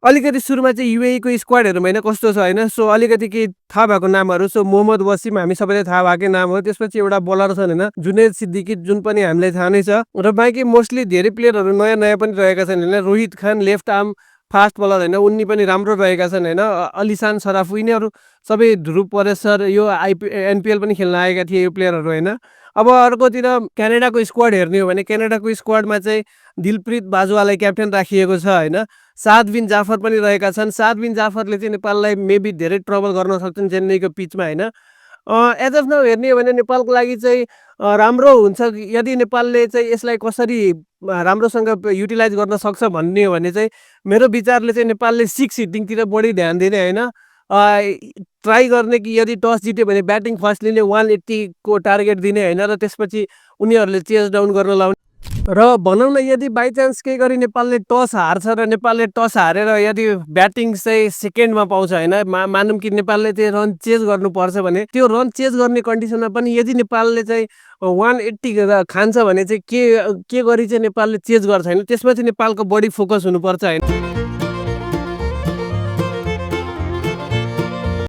अलिकति सुरुमा चाहिँ युएईको स्क्वाडहरुमा हैन कस्तो छ हैन, सो अलिकति केही थाहा भएको नामहरू सो मोहम्मद वसिम हामी सबैलाई थाहा भएकै नाम हो। त्यसपछि एउटा बोलर छन् हैन, जुनैद सिद्दिकी जुन पनि हामीलाई थाहा नै छ र बाँकी मोस्टली धेरै प्लेयरहरू नयाँ पनि रहेका छन् हैन। रोहित खान लेफ्ट आर्म फास्ट बोलर हैन, उनी पनि राम्रो रहेका छन् हैन। अलिसान सराफ यिनीहरू सबै ध्रुव परेश सर यो एनपीएल पनि खेल्न आएका थिए यो प्लेयरहरू हैन। अब अर्कोतिर क्यानाडाको स्क्वाड हेर्ने हो भने क्यानाडाको स्क्वाडमा चाहिँ दिलप्रित बाजुवालाई क्याप्टेन राखिएको छ हैन। साद बिन जाफर पनि रहेका छन्। साद बिन जाफरले चाहिँ नेपाललाई मेबी धेरै ट्रबल गर्न सक्छन् चेन्नईको पिचमा हैन। एज अफ नाउ हेर्ने हो भने नेपालको लागि चाहिँ राम्रो हुन्छ यदि नेपालले चाहिँ यसलाई कसरी राम्रोसँग युटिलाइज गर्न सक्छ भन्ने हो भने चाहिँ मेरो विचारले चाहिँ नेपालले 6 हिटिङतिर बढी ध्यान दिने हैन। ट्राई गर्ने कि यदि टस जित्यो भने ब्याटिङ फर्स्ट लिने 180 को टार्गेट दिने हैन र त्यसपछि उनीहरूले चेज डाउन गर्न लाउने र भनौँ न यदि बाइ चान्स केही गरी नेपालले टस हार्छ र नेपालले टस हारेर यदि ब्याटिङ चाहिँ सेकेन्डमा पाउँछ हैन, मानौँ कि नेपालले चाहिँ रन चेज गर्नुपर्छ भने त्यो रन चेज गर्ने कन्डिसनमा पनि यदि नेपालले चाहिँ 180 खान्छ भने चाहिँ के गरी चाहिँ नेपालले चेज गर्छ हैन, त्यसमा चाहिँ नेपालको बढी फोकस हुनुपर्छ हैन।